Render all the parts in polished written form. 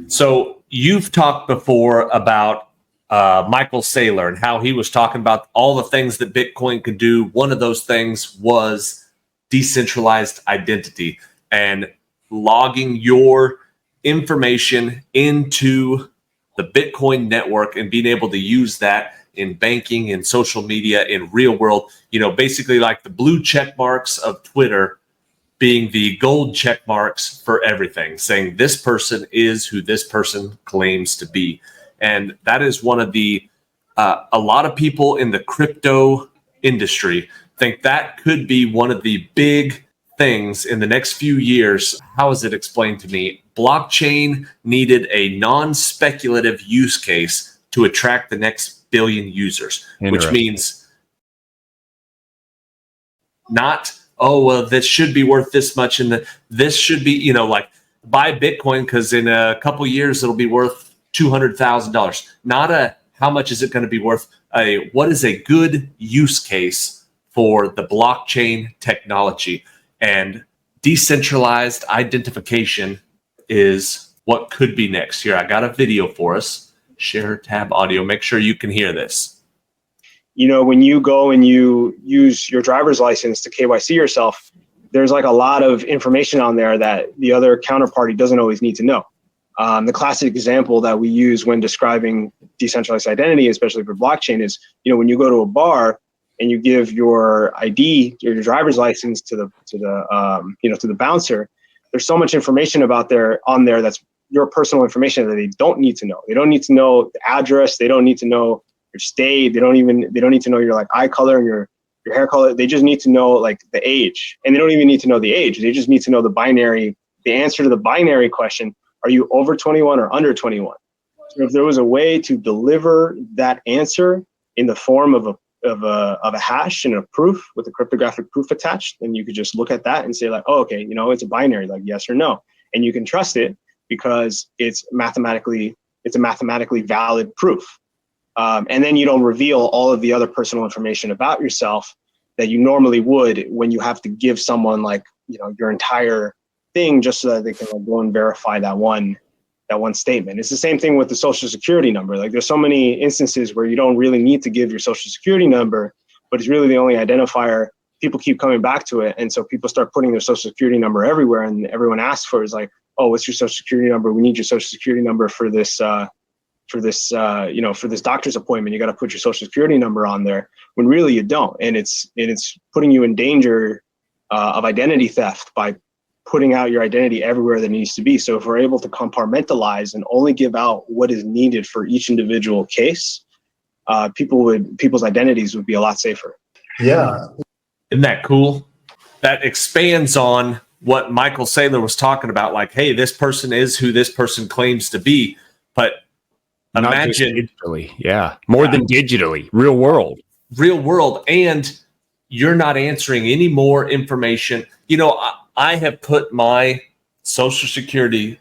So you've talked before about Michael Saylor and how he was talking about all the things that Bitcoin could do. One of those things was decentralized identity and logging your information into the Bitcoin network and being able to use that in banking, in social media, in real world, basically like the blue check marks of Twitter being the gold check marks for everything, saying this person is who this person claims to be. And that is one of the, a lot of people in the crypto industry think that could be one of the big things in the next few years. How is it explained to me? Blockchain needed a non-speculative use case to attract the next billion users, which means not, oh, well, this should be worth this much, and this should be, like buy Bitcoin because in a couple years it'll be worth $200,000. Not how much is it going to be worth? What is a good use case for the blockchain technology? And decentralized identification is what could be next. Here, I got a video for us. Share tab audio. Make sure you can hear this. When you go and you use your driver's license to KYC yourself, there's like a lot of information on there that the other counterparty doesn't always need to know. The classic example that we use when describing decentralized identity, especially for blockchain, is when you go to a bar and you give your ID, your driver's license to the bouncer, there's so much information on there that's your personal information that they don't need to know. They don't need to know the address. They don't need to know your state. They don't need to know your like eye color and your hair color. They just need to know like the age, and they don't even need to know the age. They just need to know the answer to the binary question: are you over 21 or under 21? So if there was a way to deliver that answer in the form of a hash and a proof with a cryptographic proof attached, then you could just look at that and say like, oh, okay, it's a binary, like yes or no, and you can trust it because it's a mathematically valid proof. And then you don't reveal all of the other personal information about yourself that you normally would when you have to give someone like, your entire thing just so that they can go and verify that one statement. It's the same thing with the social security number. Like there's so many instances where you don't really need to give your social security number, but it's really the only identifier. People keep coming back to it. And so people start putting their social security number everywhere, and everyone asks for is like, oh, what's your social security number? We need your social security number for this doctor's appointment. You got to put your social security number on there, when really you don't. And it's putting you in danger of identity theft by putting out your identity everywhere that needs to be. So if we're able to compartmentalize and only give out what is needed for each individual case, people's identities would be a lot safer. Yeah. Isn't that cool? That expands on what Michael Saylor was talking about. Like, hey, this person is who this person claims to be. But imagine digitally, more than digitally, real world, and you're not answering any more information. I have put my social security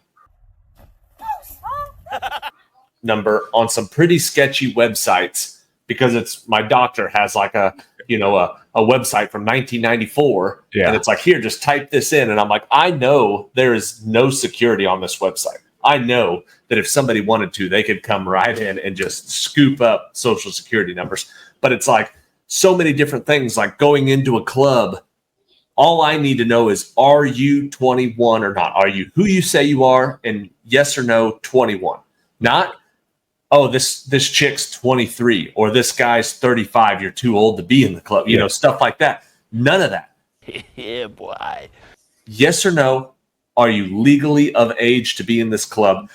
number on some pretty sketchy websites because my doctor has like a website from 1994, and it's like, here, just type this in, and I'm like, I know there is no security on this website. I know that if somebody wanted to, they could come right in and just scoop up social security numbers. But it's like so many different things, like going into a club. All I need to know is, are you 21 or not? Are you who you say you are? And yes or no, 21. Not, oh, this chick's 23 or this guy's 35. You're too old to be in the club. Stuff like that. None of that. Yeah, boy. Yes or no, are you legally of age to be in this club?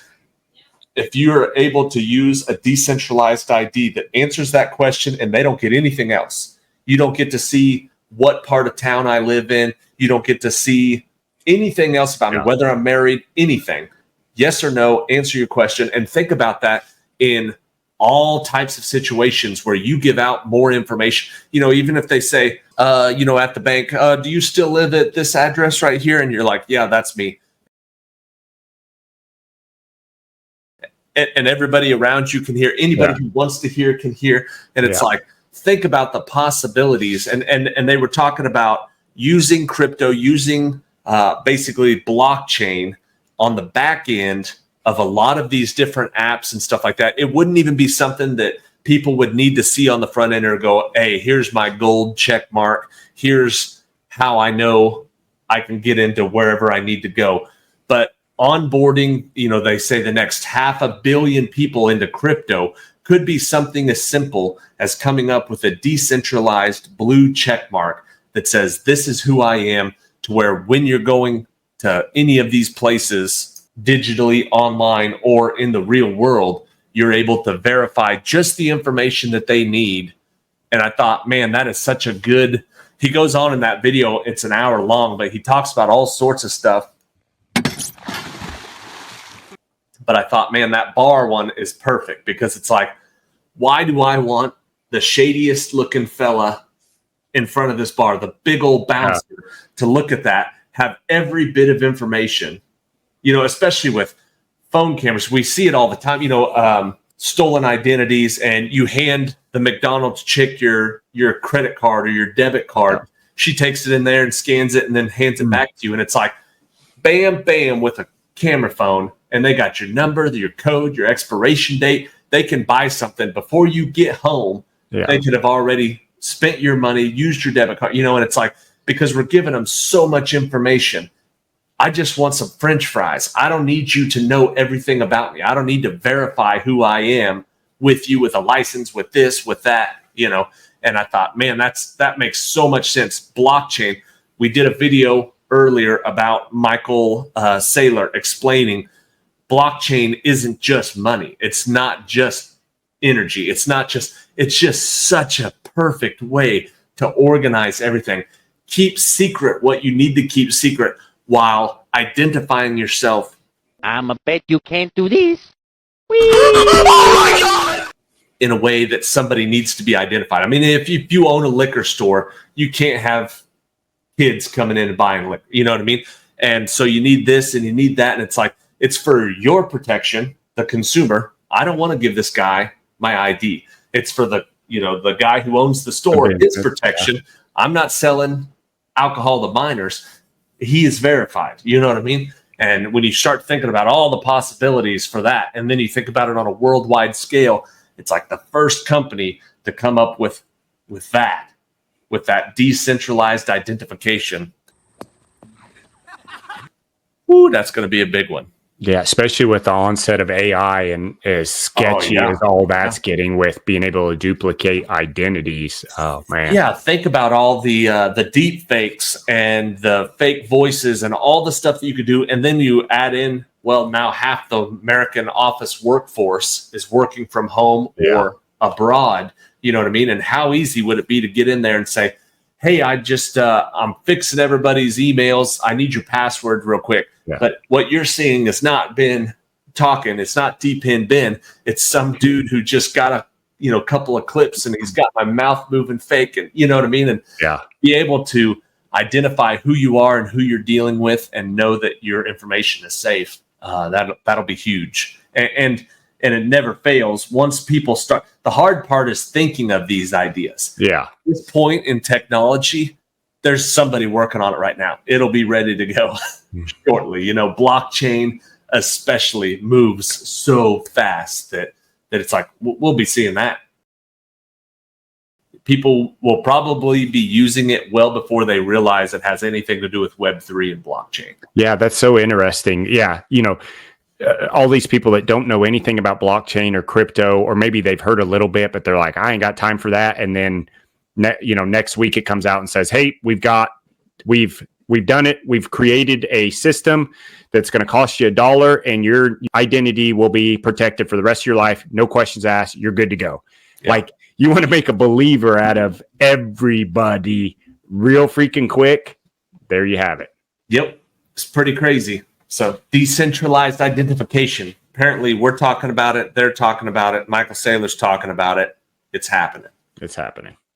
If you're able to use a decentralized ID that answers that question and they don't get anything else, you don't get to see what part of town I live in. You don't get to see anything else about me, whether I'm married, anything. Yes or no, answer your question. And think about that in all types of situations where you give out more information. Even if they say, at the bank, do you still live at this address right here? And you're like, yeah, that's me. And everybody around you can hear. Anybody who wants to hear can hear. And it's like, think about the possibilities. And they were talking about using crypto, using basically blockchain on the back end of a lot of these different apps and stuff like that. It wouldn't even be something that people would need to see on the front end or go, hey, here's my gold check mark. Here's how I know I can get into wherever I need to go. But onboarding, they say the next 500 million people into crypto could be something as simple as coming up with a decentralized blue check mark that says, this is who I am, to where when you're going to any of these places, digitally, online, or in the real world, you're able to verify just the information that they need. And I thought, man, that is such a good, he goes on in that video, it's an hour long, but he talks about all sorts of stuff. But I thought, man, that bar one is perfect, because it's like, why do I want the shadiest looking fella in front of this bar, the big old bouncer, to look at that, have every bit of information, especially with phone cameras. We see it all the time, stolen identities, and you hand the McDonald's chick your credit card or your debit card. Yeah. She takes it in there and scans it and then hands it back to you. And it's like, bam, bam, with a camera phone. And they got your number, your code, your expiration date. They can buy something before you get home. Yeah. They could have already spent your money, used your debit card, and it's like, because we're giving them so much information. I just want some French fries. I don't need you to know everything about me. I don't need to verify who I am with you, with a license, with this, with that, And I thought, man, that makes so much sense. Blockchain. We did a video earlier about Michael Saylor explaining blockchain isn't just money. It's not just energy. It's just such a perfect way to organize everything. Keep secret what you need to keep secret while identifying yourself. I'm a bet you can't do this. Oh my God! In a way that somebody needs to be identified. I mean, if you own a liquor store, you can't have kids coming in and buying liquor. You know what I mean? And so you need this and you need that. And it's like, it's for your protection, the consumer. I don't want to give this guy my ID. It's for the guy who owns the store, his protection. Yeah. I'm not selling alcohol to minors. He is verified. You know what I mean? And when you start thinking about all the possibilities for that, and then you think about it on a worldwide scale, it's like the first company to come up with that decentralized identification. Ooh, that's going to be a big one. Yeah, especially with the onset of AI and as sketchy as all that's getting with being able to duplicate identities. Oh man. Yeah, think about all the deep fakes and the fake voices and all the stuff that you could do, and then you add in, well, now half the American office workforce is working from home or abroad. You know what I mean? And how easy would it be to get in there and say, hey, I'm fixing everybody's emails. I need your password real quick. Yeah. But what you're seeing is not Ben talking. It's not D-Pin Ben. It's some dude who just got a couple of clips and he's got my mouth moving fake. And you know what I mean? And be able to identify who you are and who you're dealing with and know that your information is safe. That'll be huge. And it never fails. Once people start, the hard part is thinking of these ideas. Yeah. At this point in technology, there's somebody working on it right now. It'll be ready to go shortly. Blockchain especially moves so fast that it's like, we'll be seeing that. People will probably be using it well before they realize it has anything to do with Web3 and blockchain. Yeah, that's so interesting. Yeah, all these people that don't know anything about blockchain or crypto, or maybe they've heard a little bit, but they're like, I ain't got time for that. And then, next week it comes out and says, hey, we've done it. We've created a system that's going to cost you $1 and your identity will be protected for the rest of your life. No questions asked. You're good to go. Yeah. Like, you want to make a believer out of everybody real freaking quick. There you have it. Yep. It's pretty crazy. So decentralized identification. Apparently we're talking about it. They're talking about it. Michael Saylor's talking about it. It's happening. It's happening.